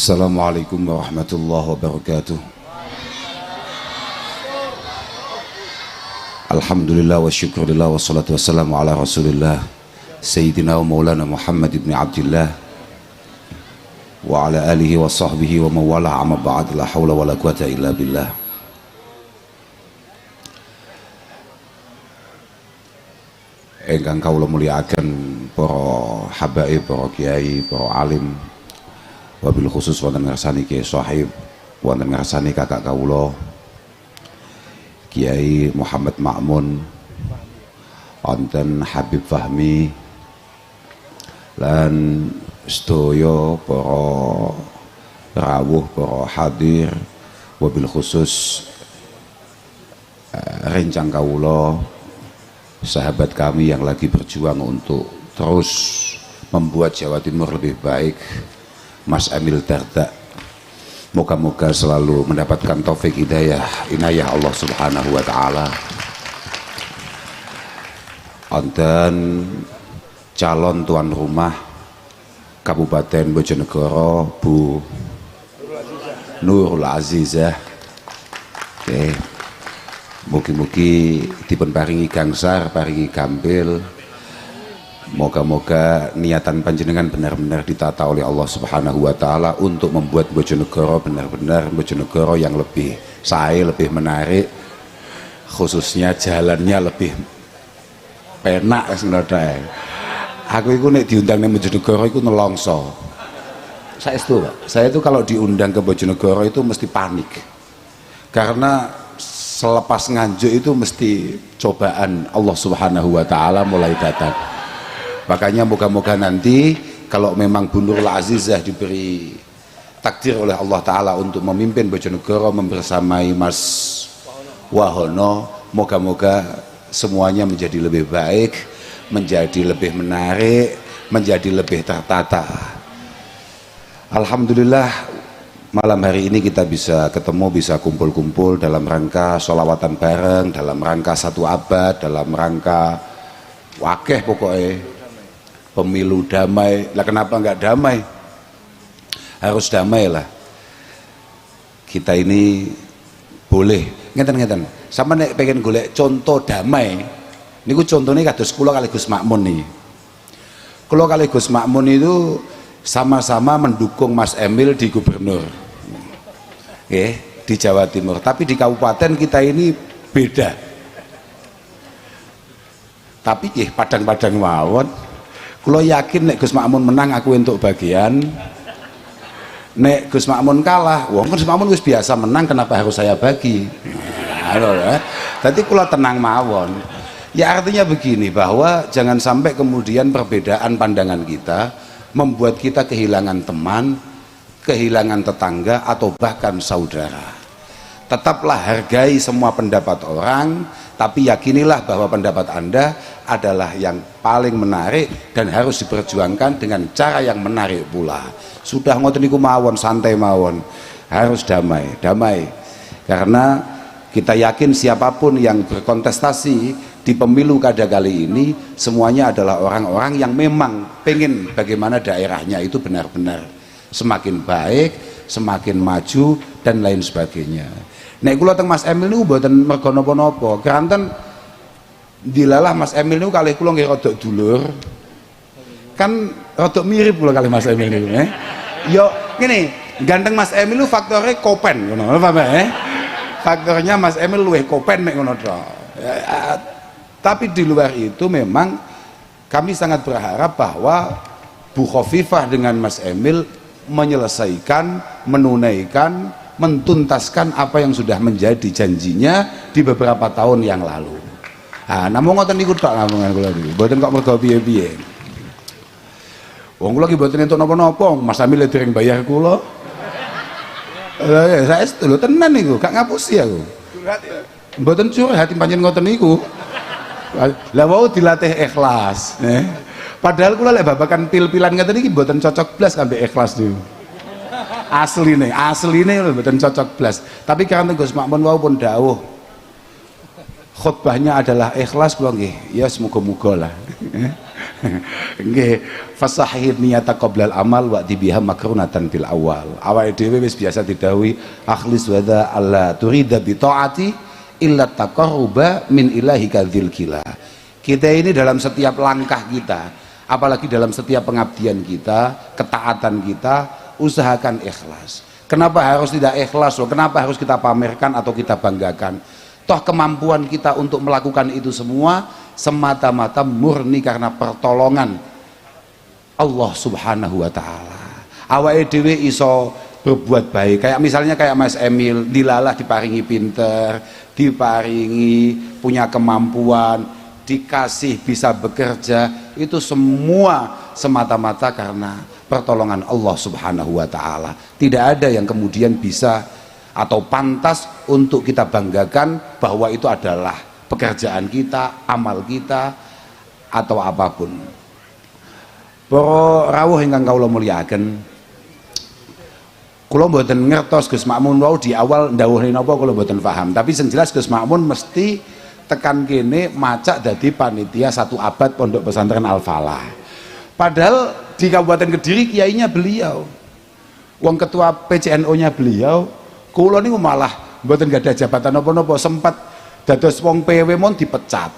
Assalamualaikum warahmatullahi wabarakatuh. Alhamdulillah wa syukurillah wa salatu wassalamu ala rasulillah Sayyidina wa maulana Muhammad ibn Abdillah wa ala alihi wa sahbihi wa mawala amma ba'd, la hawla wa la quwata illa billah. Engkang kawula mulyakaken para habaib, para kiai, para alim, wabil khusus wonten ngersani Kiai Sohib, wonten ngersani kakak kawula Kiai Muhammad Ma'mun, wonten Habib Fahmi, lan sedaya para rawuh, para hadir, wabil khusus rencang kawula, sahabat kami yang lagi berjuang untuk terus membuat Jawa Timur lebih baik, Mas Emil Dardak. Moga-moga selalu mendapatkan taufik hidayah inayah Allah Subhanahu wa taala. Wonten calon tuan rumah Kabupaten Bojonegoro, Bu Nurul Azizah. Oke. Mugi-mugi dipun paringi gangsar, paringi gampil. Moga-moga niatan panjenengan benar-benar ditata oleh Allah Subhanahu wa taala untuk membuat Bojonegoro benar-benar Bojonegoro yang lebih sae, lebih menarik, khususnya jalannya lebih penak sebenarnya. Aku itu nek diundang nang Bojonegoro itu nelongso. Saya itu kalau diundang ke Bojonegoro itu mesti panik. Karena selepas nganjuk itu mesti cobaan Allah Subhanahu wa taala mulai datang. Makanya moga-moga nanti kalau memang Bu Nurul Azizah diberi takdir oleh Allah taala untuk memimpin Bojonegoro membersamai Mas Wahono, moga-moga semuanya menjadi lebih baik, menjadi lebih menarik, menjadi lebih tertata. Alhamdulillah malam hari ini kita bisa ketemu, bisa kumpul-kumpul dalam rangka sholawatan bareng, dalam rangka satu abad, dalam rangka wakeh pokoknya pemilu damai. Lah kenapa nggak damai? Harus damai lah. Kita ini boleh ngeten-ngeten. Sama nek pengen golek contoh damai. Niku contohnya kados kula kali Gus Makmun nih. Kula kali Gus Makmun itu sama-sama mendukung Mas Emil di gubernur. Di Jawa Timur, tapi di kabupaten kita ini beda. Tapi padang-padang mawon. Kulo yakin nek Gus Makmun menang aku untuk bagian. Nek Gus Makmun kalah, wong Gus Makmun wis biasa menang, kenapa harus saya bagi? Tadi kulo tenang mawon. Ya artinya begini, bahwa jangan sampai kemudian perbedaan pandangan kita membuat kita kehilangan teman, kehilangan tetangga, atau bahkan saudara. Tetaplah hargai semua pendapat orang, tapi yakinilah bahwa pendapat Anda adalah yang paling menarik dan harus diperjuangkan dengan cara yang menarik pula. Sudah ngoten niku mawon, santai mawon. Harus damai, damai. Karena kita yakin siapapun yang berkontestasi di pemilu kada kali ini semuanya adalah orang-orang yang memang pengen bagaimana daerahnya itu benar-benar semakin baik, semakin maju dan lain sebagainya. Nek kula teng Mas Emil niku mboten mergo napa-napa. Keranten dilalah Mas Emil niku kalih kula nggih rada dulur. Kan rada mirip kula kalih Mas Emil niku, Yo ngene, ganteng Mas Emil niku faktore kopen ngono, paham Faktornya Mas Emil luwih kopen nek ngono tok. Tapi di luar itu memang kami sangat berharap bahwa Bu Khofifah dengan Mas Emil menyelesaikan, menunaikan, mentuntaskan apa yang sudah menjadi janjinya di beberapa tahun yang lalu. Namun ngoten niku tok ngamongan kula niku. Mboten kok mergo piye-piye. Wong kula ki mboten entuk napa-napa, Mas Emil dereng bayar kula. Saya lho tenan niku, gak ngapusi aku. Curhat ya. Mboten curhat pancen ngoten niku. Lah wau dilatih ikhlas, Padahal kula lek babakan pil-pilan ngeten iki mboten cocok blas kambek ikhlas niku. Asline mboten cocok blas. Tapi karena Gus Makmun wau pun dawuh. Khutbahnya adalah ikhlas kula nggih. Ya semoga-moga lah. nggih fasahih niyata qoblal amal wa tibiha makrunatan bil awal. Awake dhewe wis biasa didhawuhi akhlis wadha alla turida bi taati illa taqarruba min ilahi kadzil kila. Kita ini dalam setiap langkah kita, apalagi dalam setiap pengabdian kita, ketaatan kita, usahakan ikhlas. Kenapa harus tidak ikhlas loh? Kenapa harus kita pamerkan atau kita banggakan? Toh kemampuan kita untuk melakukan itu semua semata-mata murni karena pertolongan Allah Subhanahu wa taala. Awake dhewe iso berbuat baik, kayak misalnya kayak Mas Emil, dilalah diparingi pinter, diparingi punya kemampuan, dikasih bisa bekerja, itu semua semata-mata karena pertolongan Allah Subhanahu wa taala. Tidak ada yang kemudian bisa atau pantas untuk kita banggakan bahwa itu adalah pekerjaan kita, amal kita atau apapun. Para rawuh ingkang kawula mulyakaken, kula mboten ngertos Gus Makmun wau di awal ndawuhne napa kula mboten paham, tapi sing jelas Gus Makmun mesti tekan kene macak dadi panitia 1 abad Pondok Pesantren Al Falah. Padahal di Kabupaten Kediri kiainya beliau, wong ketua PCNO-nya beliau, kula niku malah mboten gadah jabatan napa-napa, sempat dados wong PW mon dipecat.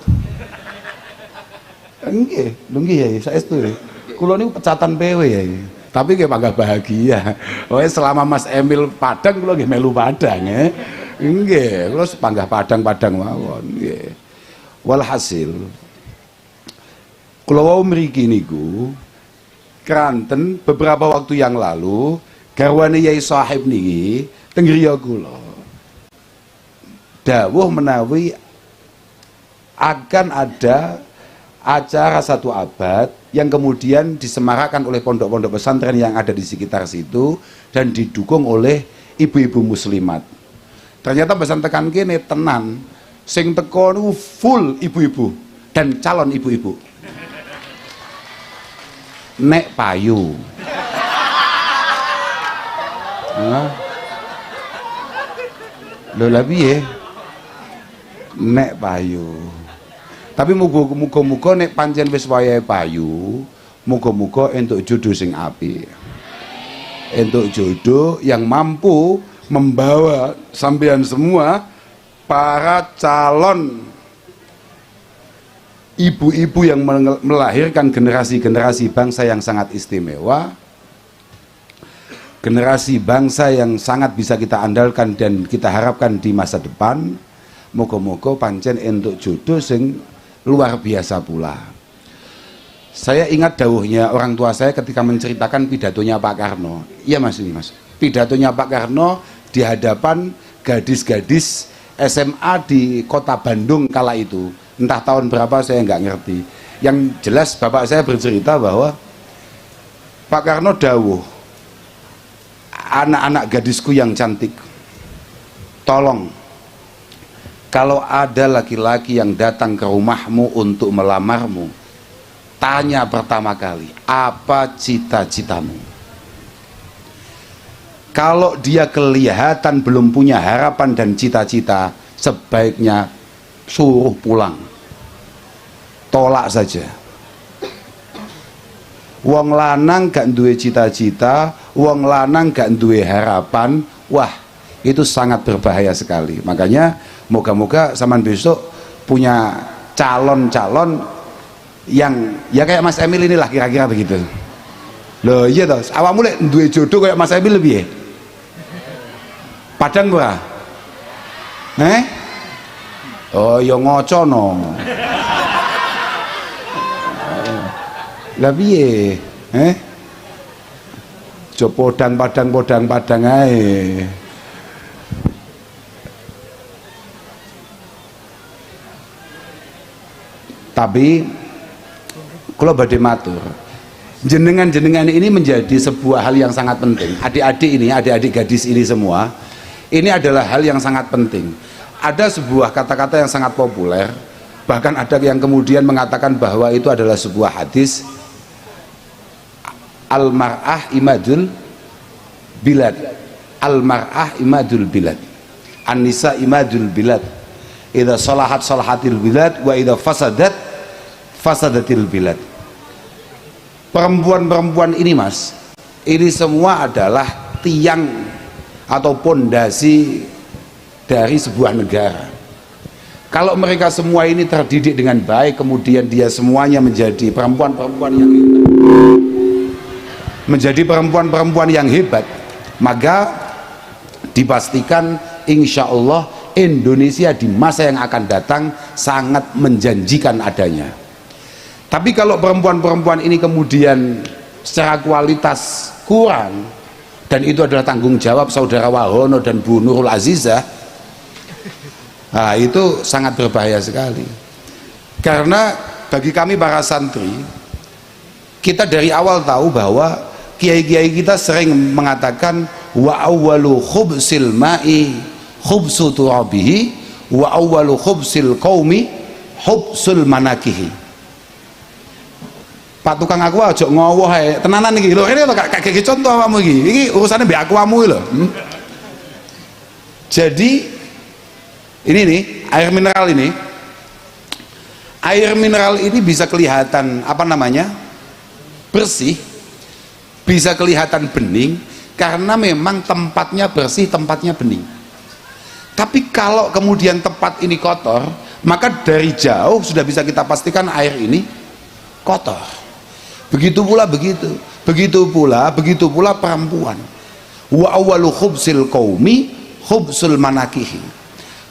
Nggih, lho nggih ya, saestu. Kula niku pecatan PW ya. Tapi nggih mangga bahagia. Pokoke selama Mas Emil Padang kula nggih melu Padang ya. Nggih, kula panggah Padang-Padang mawon nggih. Walhasil kula wau mriki niku keranten beberapa waktu yang lalu garwane Yai Sahib niki teng griya kula dawuh menawi akan ada acara 1 abad yang kemudian disemarakkan oleh pondok-pondok pesantren yang ada di sekitar situ dan didukung oleh ibu-ibu muslimat. Ternyata pesan tekan kene tenan, sing teko niku full ibu-ibu dan calon ibu-ibu. Nek payu. Nah. Lho lha piye? Nek payu. Tapi muga-muga nek pancen wis wayahe payu, muga-muga entuk jodoh sing apik. Entuk jodoh yang mampu membawa sampean semua para calon ibu-ibu yang melahirkan generasi-generasi bangsa yang sangat istimewa, generasi bangsa yang sangat bisa kita andalkan dan kita harapkan di masa depan. Moga-moga pancen entuk jodoh sing luar biasa pula. Saya ingat dawuhnya orang tua saya ketika menceritakan pidatonya Pak Karno. Iya Mas, ini Mas. Pidatonya Pak Karno di hadapan gadis-gadis SMA di kota Bandung kala itu. Entah tahun berapa saya nggak ngerti. Yang jelas bapak saya bercerita bahwa Pak Karno dawuh, anak-anak gadisku yang cantik, tolong kalau ada laki-laki yang datang ke rumahmu untuk melamarmu, tanya pertama kali, apa cita-citamu? Kalau dia kelihatan belum punya harapan dan cita-cita, sebaiknya suruh pulang, tolak saja. Wong lanang gak duwe cita-cita, wong lanang gak duwe harapan, wah itu sangat berbahaya sekali. Makanya moga-moga zaman besok punya calon-calon yang ya kayak Mas Emil inilah kira-kira begitu. Loh iya toh, awakmu lek duwe jodoh kayak Mas Emil piye? Padang ora? Oh ya ngocono. Lah piye? Jo podang ae. Tapi kalau badhe matur, jenengan-jenengan ini menjadi sebuah hal yang sangat penting. Adik-adik ini, adik-adik gadis ini semua, ini adalah hal yang sangat penting. Ada sebuah kata-kata yang sangat populer, bahkan ada yang kemudian mengatakan bahwa itu adalah sebuah hadis, al-mar'ah imadul bilad, al-mar'ah imadul bilad, an-nisa imadul bilad, idza salahat salahatil bilad wa idza fasadatil bilad. Perempuan-perempuan ini Mas, ini semua adalah tiang atau pondasi dari sebuah negara. Kalau mereka semua ini terdidik dengan baik, kemudian dia semuanya menjadi perempuan-perempuan yang hebat, menjadi perempuan-perempuan yang hebat, maka dipastikan insya Allah Indonesia di masa yang akan datang sangat menjanjikan adanya. Tapi kalau perempuan-perempuan ini kemudian secara kualitas kurang, dan itu adalah tanggung jawab saudara Wahono dan Bu Nurul Azizah, nah itu sangat berbahaya sekali. Karena bagi kami para santri, kita dari awal tahu bahwa kiai-kiai kita sering mengatakan wa awwalu khubsil ma'i khubsu turabihi wa awwalu khubsil qaumi hubsul manakihi. Pak tukang aku aja ngowoh ae tenanan iki lho, ini kayak contoh awakmu iki urusannya mbek akuamu lho. Jadi ini nih air mineral ini bisa kelihatan apa namanya bersih, bisa kelihatan bening karena memang tempatnya bersih, tempatnya bening. Tapi kalau kemudian tempat ini kotor, maka dari jauh sudah bisa kita pastikan air ini kotor. Begitu pula perempuan. Wa awwalu khubsil qaumi khubsul manakihi.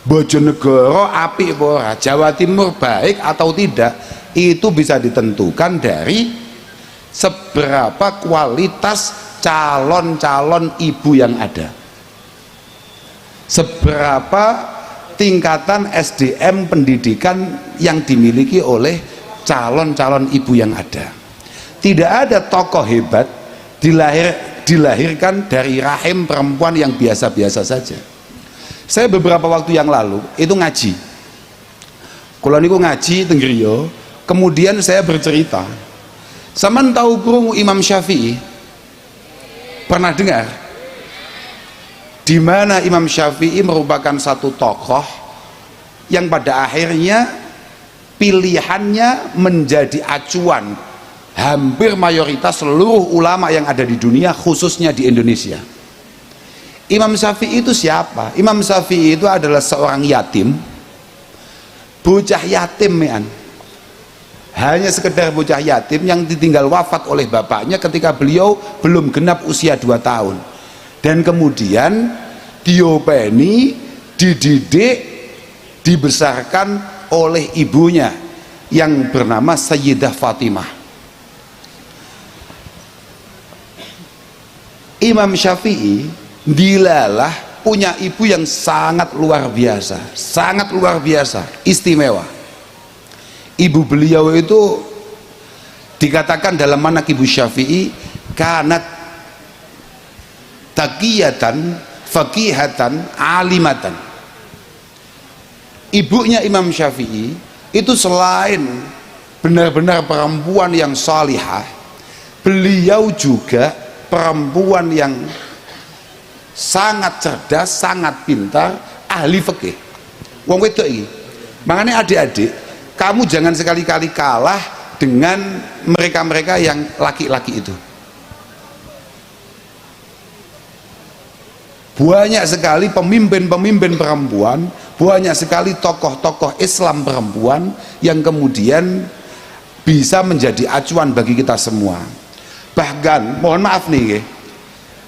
Bojonegoro apik apa ora, Jawa Timur baik atau tidak, itu bisa ditentukan dari seberapa kualitas calon-calon ibu yang ada, seberapa tingkatan SDM pendidikan yang dimiliki oleh calon-calon ibu yang ada. Tidak ada tokoh hebat dilahirkan dari rahim perempuan yang biasa-biasa saja. Saya beberapa waktu yang lalu itu ngaji, kalau niku ngaji teng griya, kemudian saya bercerita, sampean tahu krungu Imam Syafi'i? Pernah dengar? Di mana Imam Syafi'i merupakan satu tokoh yang pada akhirnya pilihannya menjadi acuan hampir mayoritas seluruh ulama yang ada di dunia, khususnya di Indonesia. Imam Syafi'i itu siapa? Imam Syafi'i itu adalah seorang yatim, bocah yatim hanya sekedar bocah yatim yang ditinggal wafat oleh bapaknya ketika beliau belum genap usia 2 tahun, dan kemudian diopeni, dididik, dibesarkan oleh ibunya yang bernama Sayyidah Fatimah. Imam Syafi'i dilalah punya ibu yang sangat luar biasa, istimewa. Ibu beliau itu dikatakan dalam manaqib Syafi'i kanat taqiyatan faqihatan alimatan. Ibunya Imam Syafi'i itu selain benar-benar perempuan yang salihah, beliau juga perempuan yang sangat cerdas, sangat pintar, ahli fikih. Wong wedok iki. Makanya adik-adik, kamu jangan sekali-kali kalah dengan mereka-mereka yang laki-laki itu. Banyak sekali pemimpin-pemimpin perempuan, banyak sekali tokoh-tokoh Islam perempuan yang kemudian bisa menjadi acuan bagi kita semua. Bahkan mohon maaf nih,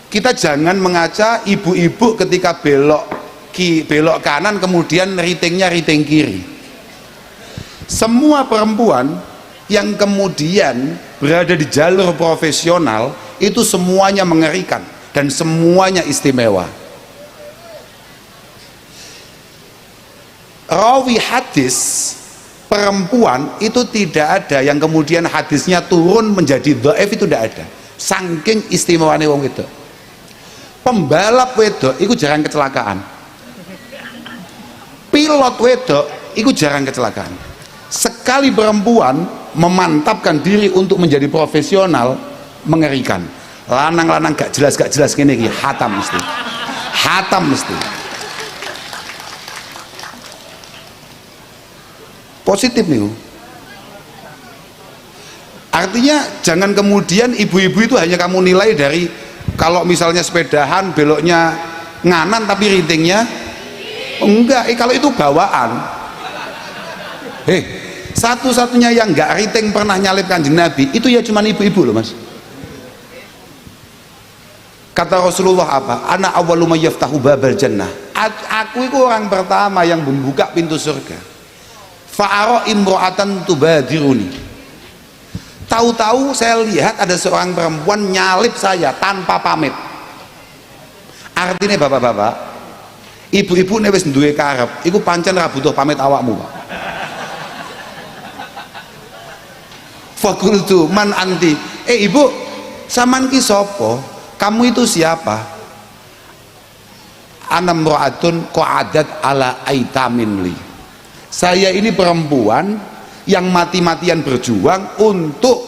kita jangan mengaca ibu-ibu ketika belok kanan kemudian ritingnya riting kiri. Semua perempuan yang kemudian berada di jalur profesional itu semuanya mengerikan dan semuanya istimewa. Rawi hadis perempuan itu tidak ada yang kemudian hadisnya turun menjadi dhaif, itu tidak ada, saking istimewanya wong wedok. Pembalap wedok itu jarang kecelakaan, pilot wedok itu jarang kecelakaan. Sekali perempuan memantapkan diri untuk menjadi profesional, mengerikan. Lanang-lanang gak jelas gini iki hatam mesti. Positif nih. Artinya jangan kemudian ibu-ibu itu hanya kamu nilai dari kalau misalnya sepedahan beloknya nganan tapi rintingnya enggak. Kalau itu bawaan. Satu-satunya yang enggak rinting pernah nyalip Kanjeng Nabi itu ya cuman ibu-ibu loh mas. Kata Rasulullah apa? Ana awwalu may yaftahu babal jannah. Aku itu orang pertama yang membuka pintu surga. Fa'ara imra'atan tubadiruni. Tahu-tahu saya lihat ada seorang perempuan nyalip saya tanpa pamit. Artinya bapak-bapak, ibu-ibu ini wis duwe karep, iku pancen ra butuh pamit awakmu, Pak. Fakultu man anti. Ibu, saman ki sapa? Kamu itu siapa? Ana mra'atun qa'adat ala aitamin li. Saya ini perempuan yang mati-matian berjuang untuk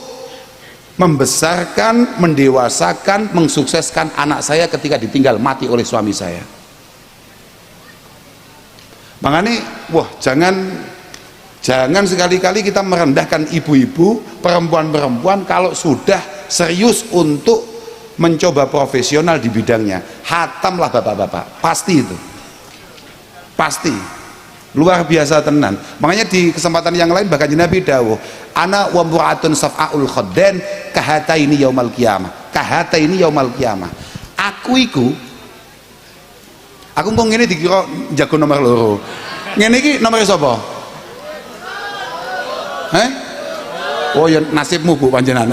membesarkan, mendewasakan, mensukseskan anak saya ketika ditinggal mati oleh suami saya. Makanya wah jangan sekali-kali kita merendahkan ibu-ibu, perempuan-perempuan kalau sudah serius untuk mencoba profesional di bidangnya. Hatamlah bapak-bapak, pasti itu, pasti luar biasa tenan. Makanya di kesempatan yang lain bahkan Nabi dawuh, ana wa mur'atun saf'aul khaddan kahataini yaumal qiyamah, kahataini yaumal qiyamah. Aku mau ngene dikira jago nomor loro. Ngene iki nomor sapa? Oh ya nasibmu Bu panjenengan.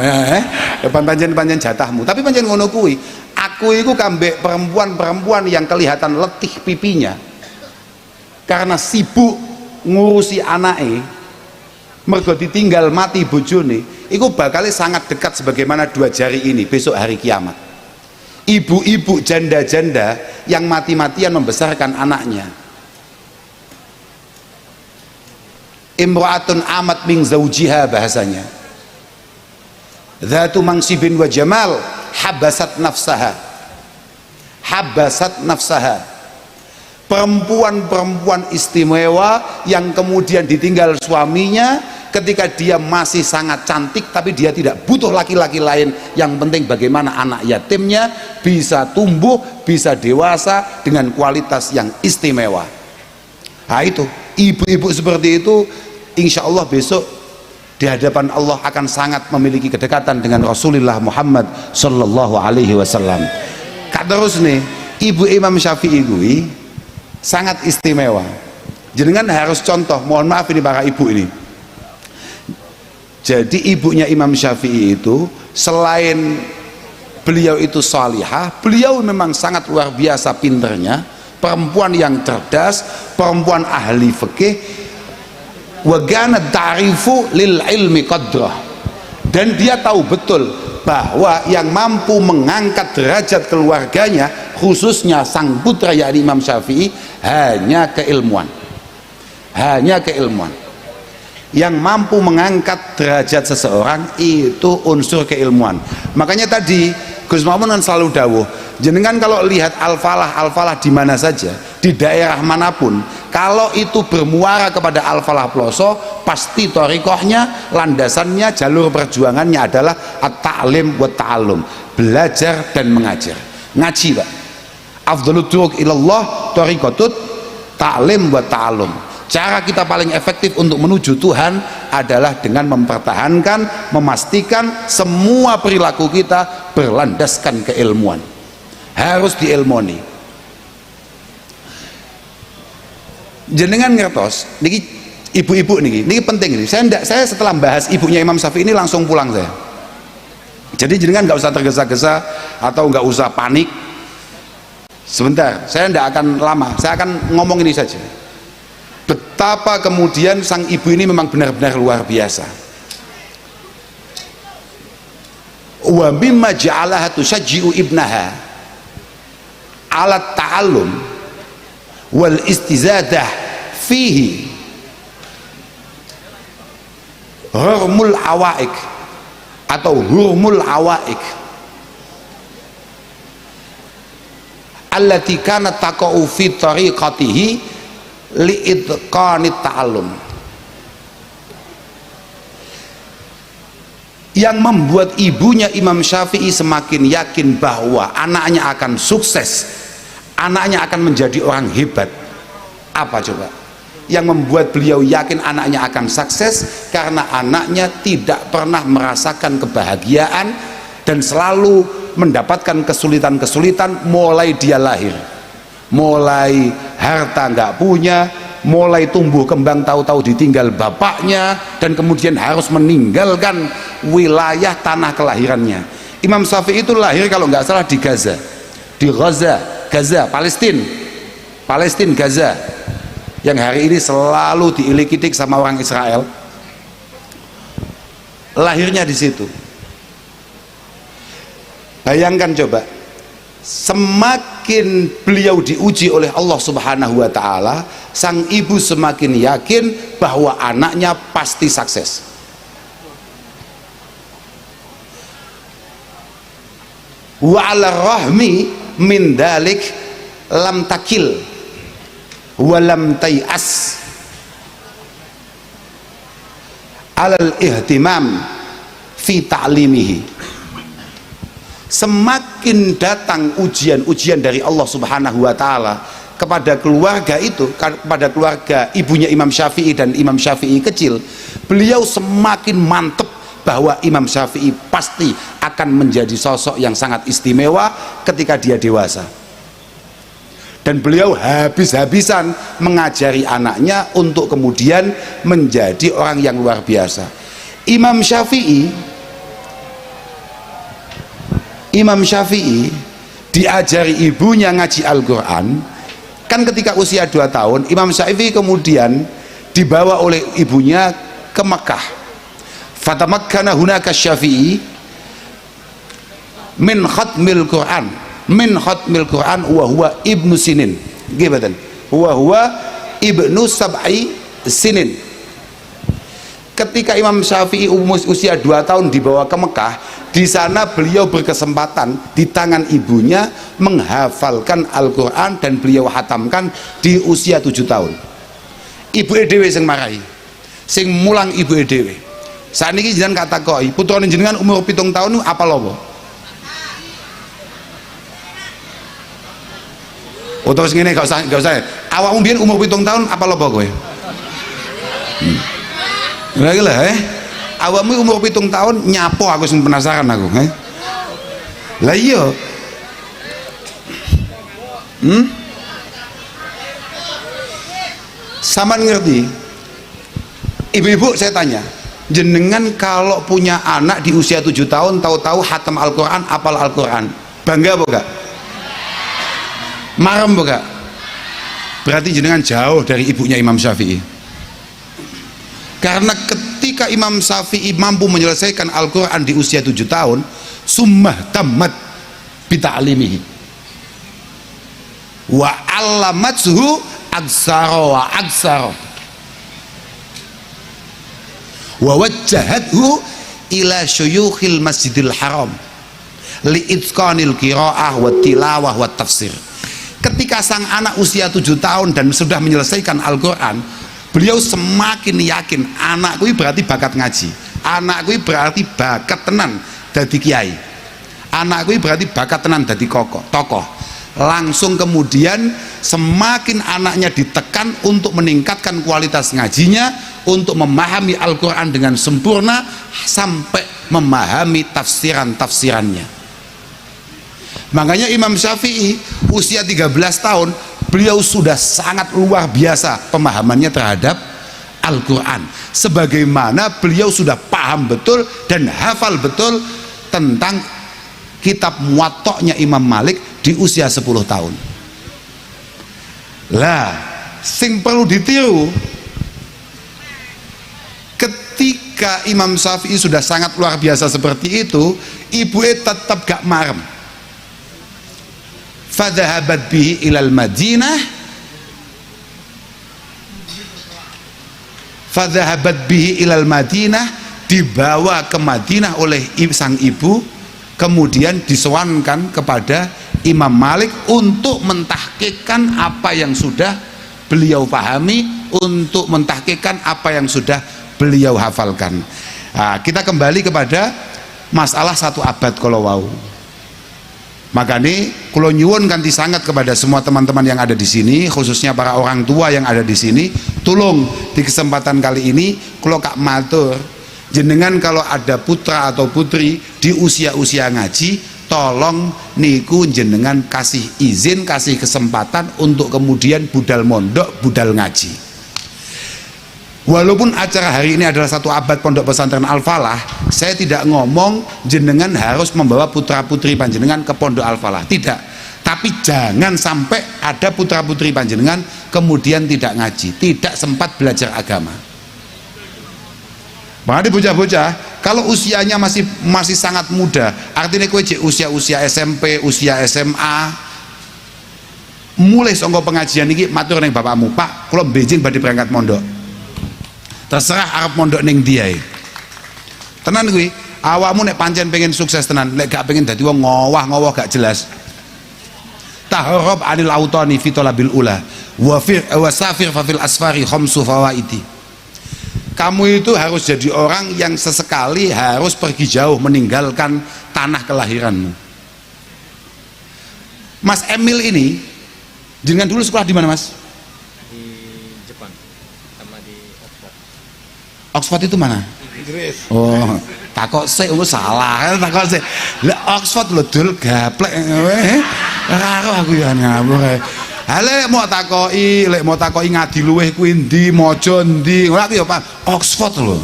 Panjen jatahmu. Tapi panjen ngono kuwi. Aku iku kambek perempuan-perempuan yang kelihatan letih pipinya karena sibuk ngurusi anake, mergo ditinggal mati bojone, iku bakal sangat dekat sebagaimana dua jari ini besok hari kiamat. Ibu-ibu janda-janda yang mati-matian membesarkan anaknya. Imra'atun amat min zaujiha bahasanya. Dzatu mansibin wa jamal habasat nafsaha. Habasat nafsaha. Perempuan-perempuan istimewa yang kemudian ditinggal suaminya ketika dia masih sangat cantik tapi dia tidak butuh laki-laki lain, yang penting bagaimana anak yatimnya bisa tumbuh, bisa dewasa dengan kualitas yang istimewa. Nah itu, ibu-ibu seperti itu insya Allah besok di hadapan Allah akan sangat memiliki kedekatan dengan Rasulullah Muhammad sallallahu alaihi wasallam. Terus nih, ibu Imam Syafi'i gue sangat istimewa. Jenengan harus contoh, mohon maaf ini para ibu ini. Jadi ibunya Imam Syafi'i itu selain beliau itu salihah, beliau memang sangat luar biasa pinternya, perempuan yang cerdas, perempuan ahli fikih, wa kanat ta'rifu lil ilmi qadrah. Dan dia tahu betul bahwa yang mampu mengangkat derajat keluarganya, khususnya sang putra yakni Imam Syafi'i, hanya keilmuan. Hanya keilmuan. Yang mampu mengangkat derajat seseorang itu unsur keilmuan. Makanya tadi Gus Mamun kan selalu dawuh, jenengan kalau lihat al-falah di mana saja, di daerah manapun, kalau itu bermuara kepada al-falah ploso, pasti thariqahnya, landasannya, jalur perjuangannya adalah at-ta'lim wa ta'allum, belajar dan mengajar. Ngaji Pak. Afdhalut turuq ilallah thariqatut ta'lim wa ta'allum. Cara kita paling efektif untuk menuju Tuhan adalah dengan mempertahankan, memastikan semua perilaku kita berlandaskan keilmuan. Harus diilmoni. Jenengan ngertos, niki ibu-ibu niki penting ini. Saya setelah bahas ibunya Imam Syafi'i ini langsung pulang saya. Jadi jenengan nggak usah tergesa-gesa atau nggak usah panik. Sebentar, saya tidak akan lama. Saya akan ngomong ini saja. Betapa kemudian sang ibu ini memang benar-benar luar biasa. Wa mimma ja'alaha tusajji'u ibnaha ala ta'allum wal istizadah fihi hurmul awaik atau hurmul awaik allati kanat taqa'u fi tariqatihi li'idqanit ta'allum. Yang membuat ibunya Imam Syafi'i semakin yakin bahwa anaknya akan sukses, anaknya akan menjadi orang hebat, apa coba? Yang membuat beliau yakin anaknya akan sukses karena anaknya tidak pernah merasakan kebahagiaan dan selalu mendapatkan kesulitan-kesulitan mulai dia lahir, mulai harta nggak punya, mulai tumbuh kembang tahu-tahu ditinggal bapaknya, dan kemudian harus meninggalkan wilayah tanah kelahirannya. Imam Syafi'i itu lahir kalau nggak salah di Gaza, di Gaza, Palestina, Gaza, yang hari ini selalu diilik-ilik sama orang Israel. Lahirnya di situ. Bayangkan coba, semakin beliau diuji oleh Allah Subhanahu wa Ta'ala, sang ibu semakin yakin bahwa anaknya pasti sukses. Wa 'ala rahmi min dalik lam takil wa lam tay'as alal ihtimam fi ta'limihi. Semakin datang ujian-ujian dari Allah Subhanahu wa Ta'ala kepada keluarga itu, kepada keluarga ibunya Imam Syafi'i dan Imam Syafi'i kecil, beliau semakin mantep bahwa Imam Syafi'i pasti akan menjadi sosok yang sangat istimewa ketika dia dewasa. Dan beliau habis-habisan mengajari anaknya untuk kemudian menjadi orang yang luar biasa. Imam Syafi'i diajari ibunya ngaji Al-Quran kan ketika usia 2 tahun. Imam Syafi'i kemudian dibawa oleh ibunya ke Mekah. Fatamakkana hunaka Syafi'i min khatmil Quran wa huwa ibnu sinin, gimana? Wa huwa ibnu sab'i sinin. Ketika Imam Syafi'i usia 2 tahun dibawa ke Mekah, di sana beliau berkesempatan di tangan ibunya menghafalkan Al-Quran dan beliau hatamkan di usia 7 tahun. Ibu edewe sing marahi, sing mulang ibu edewe. Saat ini jenengan kata koi, putrane jenengan umur 7 tahun apa lobo? Oh terus ngene, gak usah. Awakmu biyen umur 7 tahun apa lobo kowe? Lagi lah, awakmu umur 7 tahun nyapo, aku sing penasaran aku, lah iya, Saman ngerti? Ibu-ibu saya tanya, jenengan kalau punya anak di usia 7 tahun tahu-tahu hatam Al-Quran, apal Al-Quran, bangga bukan? Marem bukan? Berarti jenengan jauh dari ibunya Imam Syafi'i. Karena ketika Imam Syafi'i mampu menyelesaikan Al-Quran di usia 7 tahun, summah tamat bita'limihi wa allamathu aksara wa aksara wa wajjahathu ila syuyukhil masjidil haram li'itqanil qira'ah wa tilawah wa tafsir. Ketika sang anak usia 7 tahun dan sudah menyelesaikan Al-Quran, beliau semakin yakin anakku ini berarti bakat ngaji, anakku ini berarti bakat tenan dadi kiai, anakku ini berarti bakat tenan dadi tokoh. Langsung kemudian semakin anaknya ditekan untuk meningkatkan kualitas ngajinya, untuk memahami Al-Quran dengan sempurna sampai memahami tafsirannya. Makanya Imam Syafi'i usia 13 tahun beliau sudah sangat luar biasa pemahamannya terhadap Al-Quran, sebagaimana beliau sudah paham betul dan hafal betul tentang kitab Muwatta'nya Imam Malik di usia 10 tahun. Lah sing perlu ditiru, ketika Imam Syafi'i sudah sangat luar biasa seperti itu, ibunya tetap gak marem. Fadhahabat bihi ilal Madinah, dibawa ke Madinah oleh sang ibu, kemudian disewankan kepada Imam Malik untuk mentahqiqkan apa yang sudah beliau pahami, untuk mentahqiqkan apa yang sudah beliau hafalkan. Nah, kita kembali kepada masalah 1 abad kalau wau. Makanya kula nyuwun kanthi sangat kepada semua teman-teman yang ada di sini, khususnya para orang tua yang ada di sini, tolong di kesempatan kali ini kula kak matur jenengan kalau ada putra atau putri di usia-usia ngaji, tolong niku jenengan kasih izin, kasih kesempatan untuk kemudian budal mondok, budal ngaji. Walaupun acara hari ini adalah 1 abad Pondok Pesantren Al-Falah, saya tidak ngomong jenengan harus membawa putra putri panjenengan ke Pondok Al-Falah, tidak. Tapi jangan sampai ada putra putri panjenengan kemudian tidak ngaji, tidak sempat belajar agama. Makanya bocah-bocah kalau usianya masih sangat muda, artinya kowe usia SMP, usia SMA, mulai sangka pengajian iki matur ning bapakmu, Pak, kula benjing badhe berangkat mondok. Terserah arep mondok ning diae. Tenan kuwi, awakmu nek pancen pengen sukses tenan, nek gak pengen dadi wong ngowah-ngowah gak jelas. Taharrab anil autani fi talabil ula wa safir fa fil asfari khamsu fawaidi. Kamu itu harus jadi orang yang sesekali harus pergi jauh meninggalkan tanah kelahiranmu. Mas Emil ini dengan dulu sekolah di mana, Mas? Oxford itu mana? Inggris. Oh, takok sik salah, takok sik. Lah Oxford lho dul gaplek. Karo aku ya ngawur. Ha lek mau takoki ngadi luweh kuwi ndi, maja ndi. Ora aku ya Pak, Oxford lho.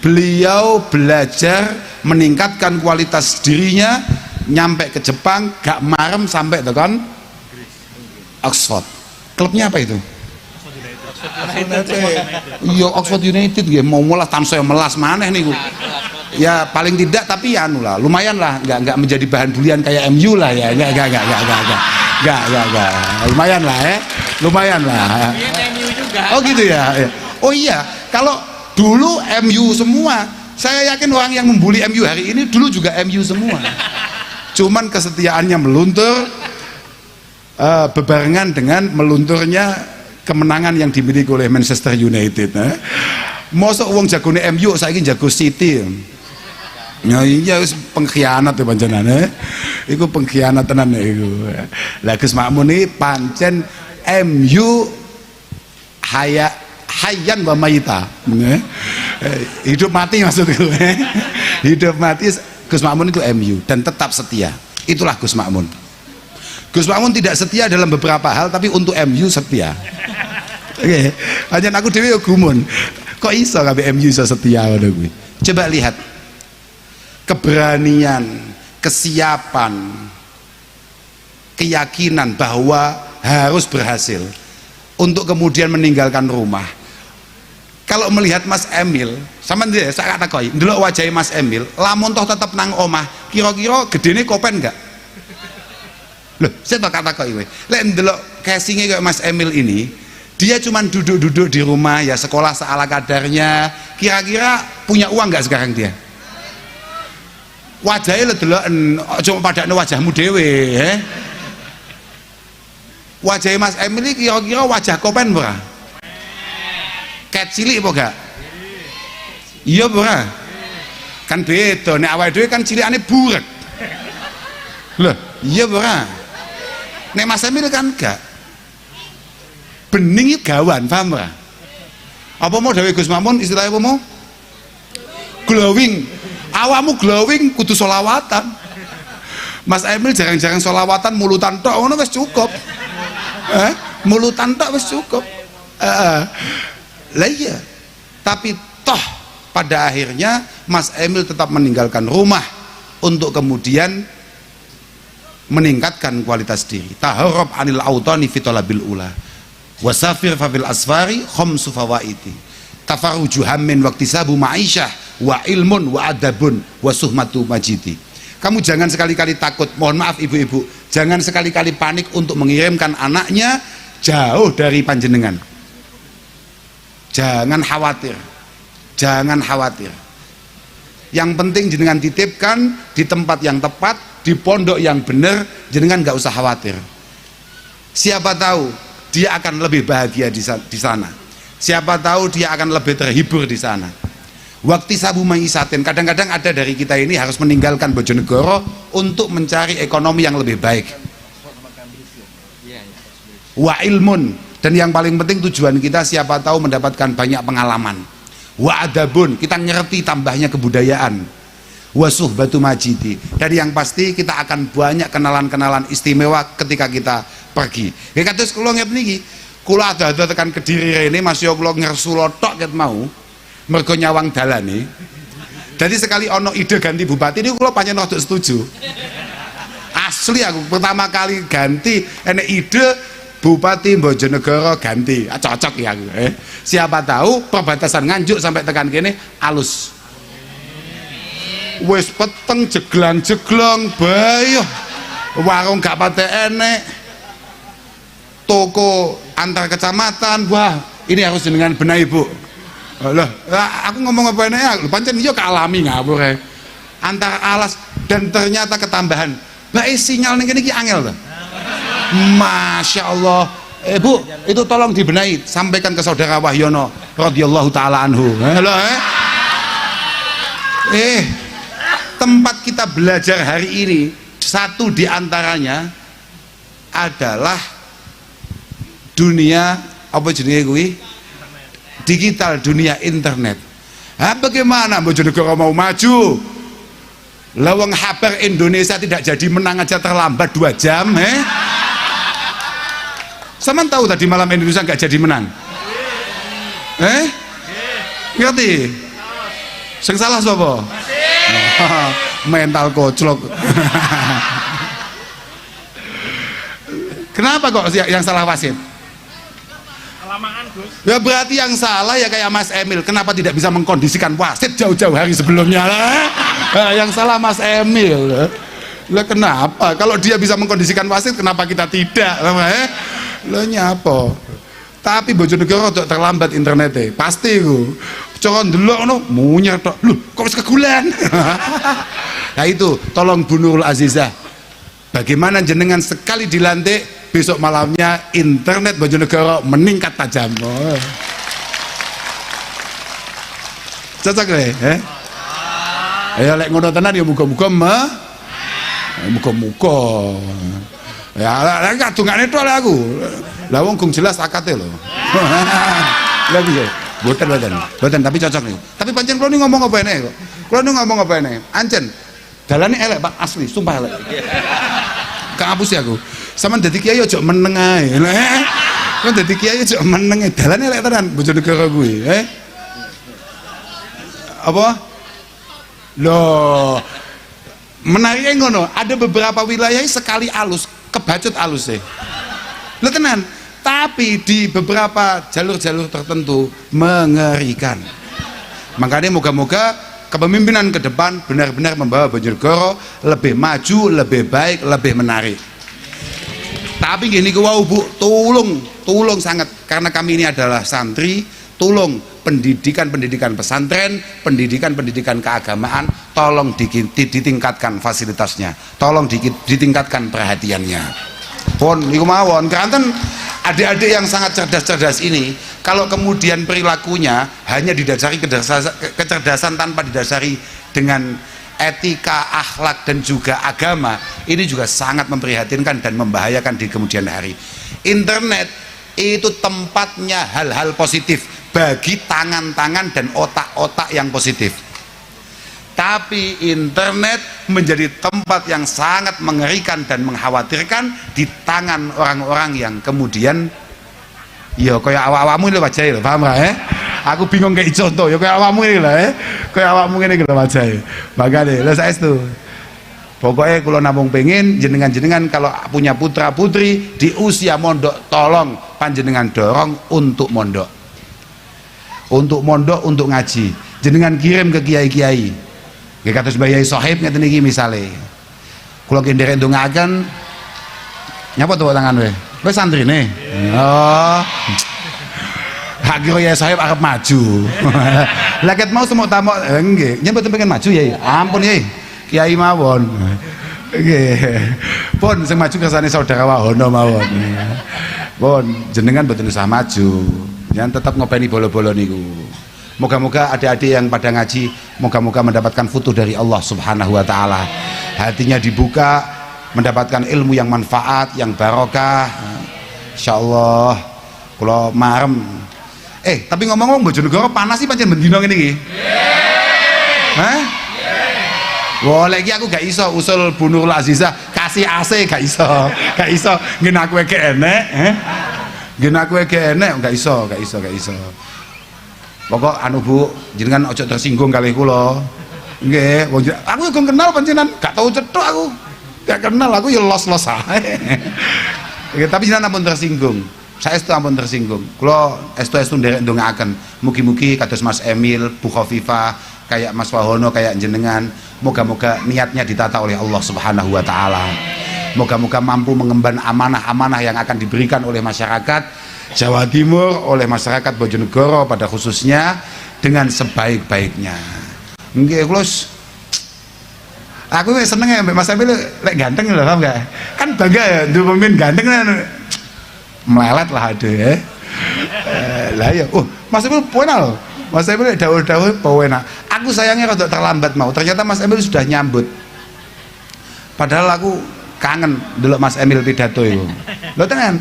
Beliau belajar meningkatkan kualitas dirinya, nyampe ke Jepang gak marem sampai tekan Oxford. Klubnya apa itu? Iya Oxford United nggih mau mulas tansaya melas maneh niku. Ya paling tidak tapi ya anu lah, lumayan lah, enggak menjadi bahan bulian kayak MU lah ya. Enggak. Lumayan lah lumayan lah. Oh gitu ya. Oh iya, kalau dulu MU semua, saya yakin orang yang membuli MU hari ini dulu juga MU semua. Cuman kesetiaannya meluntur bebarengan dengan melunturnya kemenangan yang dimiliki oleh Manchester United. Mosok wong jagone MU saiki jago City. Ya iya pengkhianat ya panjenengan. Iku pengkhianat tenan iku. Lah Gus Makmun iki pancen MU hayyan wa mayita. Hidup mati maksudku. Hidup mati Gus Makmun itu MU dan tetap setia. Itulah Gus Makmun. Gus Makmun tidak setia dalam beberapa hal, tapi untuk MU setia. Oke, hanya aku dewi gumun. Kok iso kabeh MU iso setia ngono kuwi? Coba lihat keberanian, kesiapan, keyakinan bahwa harus berhasil untuk kemudian meninggalkan rumah. Kalau melihat Mas Emil, sama dia saya takoki, ndelok wajahe Mas Emil, lamun toh tetep nang omah, kira-kira gedene kopen enggak? Loh, saya tak takoki kowe. Lek ndelok casing-e kayak Mas Emil ini, dia cuma duduk-duduk di rumah ya, sekolah seala kadarnya, kira-kira punya uang nggak sekarang dia? Wajahnya ledeloken, cuma padane wajahmu dhewe, wajah Mas Emil ini kira-kira wajah kopen ora? Ket cilik apa gak? Iya ora? Kan beda, nek awake dhewe kan cilikane buret. Loh, iya ora? Nek Mas Emil kan gak. Bening gawan, paham ora? Apa mau dawuh Gus Makmun istilahnya apa mau? Glowing. Awakmu glowing kudu solawatan. Mas Emil jarang-jarang solawatan, mulutan tok ngono wis cukup. Mulutan tok wis cukup. Lah iya. Tapi toh pada akhirnya Mas Emil tetap meninggalkan rumah untuk kemudian meningkatkan kualitas diri. Taharrab anil autani fi talabil ula. Wasafir fa fil asfari khamsu fawaidi. Tafarruju hammin waqtisabu ma'isyah wa ilmun wa adabun wa suhmatu majidi. Kamu jangan sekali-kali takut, mohon maaf ibu-ibu, jangan sekali-kali panik untuk mengirimkan anaknya jauh dari panjenengan. Jangan khawatir. Jangan khawatir. Yang penting jenengan titipkan di tempat yang tepat, di pondok yang benar, jenengan nggak usah khawatir. Siapa tahu dia akan lebih bahagia di sana. Siapa tahu dia akan lebih terhibur di sana. Waktu sabu maisatin, kadang-kadang ada dari kita ini harus meninggalkan Bojonegoro untuk mencari ekonomi yang lebih baik. Wa ilmun, dan yang paling penting tujuan kita siapa tahu mendapatkan banyak pengalaman. Wa adabun, kita ngerti tambahnya kebudayaan. Wa suhbatu majidi, dan yang pasti kita akan banyak kenalan-kenalan istimewa ketika kita pergi. Kayak kados kula ngeten niki, kula ada tekan Kediri rene Mas yo kula ngersu lotok ket mau. Mergo nyawang dalane. Jadi sekali ono ide ganti bupati ini kula pancen rada setuju. Asli aku pertama kali ganti enek ide Bupati Bojonegoro ganti. Cocok ya aku. Siapa tahu perbatasan Nganjuk sampai tekan kene alus. Wis peteng jeglang-jeglong bayo. Warung gak pate enek. Toko antar kecamatan. Wah, ini harus dengan benahi, Bu. Lah, aku ngomong apa ini ya, pancen yo kalami ngawur antar alas, dan ternyata ketambahan baik sinyal ning kene iki angel to. Masya Allah. Bu, itu tolong dibenahi, sampaikan ke saudara Wahyono radhiyallahu taala anhu. Tempat kita belajar hari ini satu diantaranya adalah dunia apa jenenge kuwi? Digital, dunia internet. Bagaimana Bojonegoro mau maju? Lawang habar Indonesia tidak jadi menang aja terlambat 2 jam, Saman tahu tadi malam Indonesia nggak jadi menang? Ngerti? Sing salah sapa? Mental koclok. Kenapa kok yang salah wasit? Kelamaan, Gus. Ya berarti yang salah ya kayak Mas Emil, kenapa tidak bisa mengkondisikan wasit jauh-jauh hari sebelumnya lah? Yang salah Mas Emil. Lah kenapa? Kalau dia bisa mengkondisikan wasit, kenapa kita tidak? Lah nyapa? Tapi Bojonegoro rada terlambat internetnya, pasti ku. Cara ndelok ngono munyar tok. Lho, kok wis kegulan? Nah itu, tolong Bu Nurul Azizah. Bagaimana jenengan sekali dilantik besok malamnya internet Bojonegoro meningkat tajam. Cocok deh, ya lek ngono tenan ya muga-muga muga-muga. Ya lek kadungane tok lek aku. Lah wong gong jelas akate lho. Lah piye? Boten tapi cocok nih. Tapi pancen kula ngomong apa ene kok. Kula ngomong apa ene? Ancen dalane elek Pak, asli, sumpah elek. Kehapus ya aku. Sama dadi kiai ojo meneng ae. Kan dadi kiai ojo meneng ae. Dalane elek tenan Bojonegoro kuwi, Apa? Loh. Menariknya ngono, ada beberapa wilayah sekali alus, kebacut alus Loh tenan. Tapi di beberapa jalur-jalur tertentu mengerikan. Makanya moga-moga kepemimpinan ke depan benar-benar membawa Bojonegoro lebih maju, lebih baik, lebih menarik. Tapi gini wow Bu, tolong sangat, karena kami ini adalah santri, tolong pendidikan pesantren, pendidikan keagamaan, tolong ditingkatkan fasilitasnya, tolong ditingkatkan perhatiannya. Pun niku mawon, kanten adik-adik yang sangat cerdas ini, kalau kemudian perilakunya hanya didasari kecerdasan tanpa didasari dengan etika, akhlak dan juga agama, ini juga sangat memprihatinkan dan membahayakan di kemudian hari. Internet itu tempatnya hal-hal positif bagi tangan-tangan dan otak-otak yang positif. Tapi internet menjadi tempat yang sangat mengerikan dan mengkhawatirkan di tangan orang-orang yang kemudian ya kayak awak-awakmu ini wajahnya, paham gak Aku bingung kayak contoh ya kayak awakmu ini lah kayak awakmu ini gitu wajahnya. Makanya lah saya itu pokoknya kalau nabung pengen jenengan kalau punya putra putri di usia mondok, tolong panjenengan dorong untuk mondok, untuk ngaji, jenengan kirim ke kiai-kiai. Kayak kata sebagai sohib ngeten iki misale. Kula kendere ndongaken nyapa tuh tangan we. Kowe santrine. Oh. Hak kira ya sohib arep maju. Lah ket mau semuk tamu nggih. Yen mboten pengen maju ya. Ampun ya. Kiai mawon. Nggih. Pun sing maju kersane saudara Wahono mawon. Pun jenengan mboten usah maju. Jangan tetap ngopeni bolo-bolo niku. Moga-moga adik-adik yang pada ngaji, moga-moga mendapatkan futuh dari Allah Subhanahu wa taala. Hatinya dibuka, mendapatkan ilmu yang manfaat, yang barokah. Insyaallah. Kula marem. Tapi ngomong-ngomong Bojonegoro panas sih pancen bendino ngene iki. Hah? Wah, lagi aku gak iso usul Bu Nurul Azizah kasih AC gak iso. Gak iso ngene aku gak enek, Ngene aku gak enek gak iso. Pokok anu Bu, jenengan ojo tersinggung kali kula. Nggih, wong aku yo kenal panjenengan, gak tau cethuk aku. Gak kenal aku ya los-los ae. Tapi jenengan ampun tersinggung. Saya itu ampun tersinggung. Kula estu nderek ndongaaken, mugi-mugi kados Mas Emil, Bu Khofifah, kayak Mas Wahono, kayak jenengan, moga-moga niatnya ditata oleh Allah Subhanahu wa taala. Moga-moga mampu mengemban amanah-amanah yang akan diberikan oleh masyarakat Jawa Timur, oleh masyarakat Bojonegoro pada khususnya dengan sebaik-baiknya. Nggih, Klus. Aku seneng ya Mas Emil lek ganteng lho, paham gak? Kan bangga ya untuk pemimpin ganteng kan melelet lah ada ya. Lah ya, Mas Emil poena loh. Mas Emil dawuh-dawuh poena. Aku sayangnya rada terlambat mau. Ternyata Mas Emil sudah nyambut. Padahal aku kangen delok Mas Emil pidato itu. Lho tenan.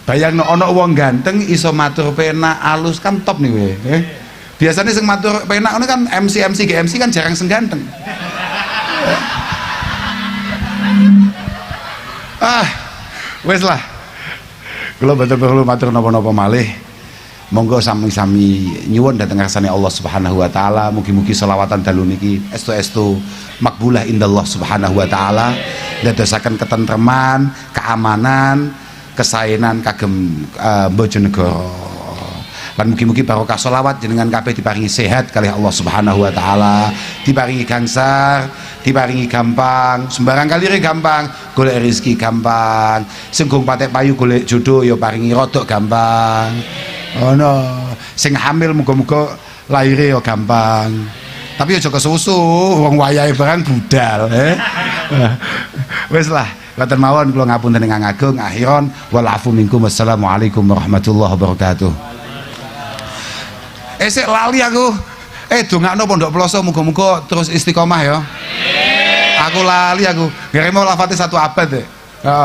Bayangno ana wong ganteng iso matur penak alus kan top nih we. Biasanya sing matur penak ngono kan MC GMC kan jarang sing ganteng. Wes lah. Kula boten perlu matur napa-napa malih. Monggo sami-sami nyuwun dhateng ngarsane Allah Subhanahu wa taala, mugi-mugi selawatan dalu niki estu-estu makbulah indallah Subhanahu wa taala, ndadosaken ketentreman, keamanan, kesaenan kagem Bojonegoro. Lan mugi-mugi barokah selawat jenengan kabeh diparingi sehat kalih Allah Subhanahu wa taala, diparingi gangsar, diparingi gampang, sembarang kalire gampang, golek rezeki gampang, sing gong patek payu golek jodoh ya paringi rodok gampang. No. Sing hamil muga-muga lahire ya gampang. Tapi aja kesusu, wong wayahe barang budal, Wis lah, ngoten mawon kula ngapunten ingkang agung, akhiron wal afu minkum. Wassalamualaikum warahmatullahi wabarakatuh. Sik lali aku. Dongakno Pondok Ploso muga-muga terus istiqomah ya. Aku lali aku. Ngeremo lafate 1 abad ya.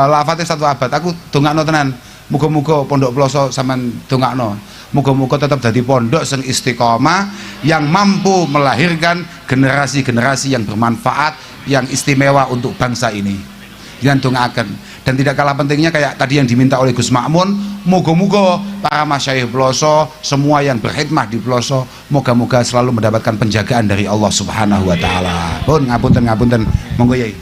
Lafate 1 abad. Aku dongakno tenan. Muga-muga Pondok Ploso sampean dongakno. Muga-muga tetap jadi pondok sing istiqomah yang mampu melahirkan generasi-generasi yang bermanfaat, yang istimewa untuk bangsa ini. Jangan dongaaken. Dan tidak kalah pentingnya kayak tadi yang diminta oleh Gus Makmun, moga-moga para masyayikh Ploso, semua yang berkhidmah di Ploso, moga-moga selalu mendapatkan penjagaan dari Allah Subhanahu wa taala. Pun ngapunten, monggo Yai.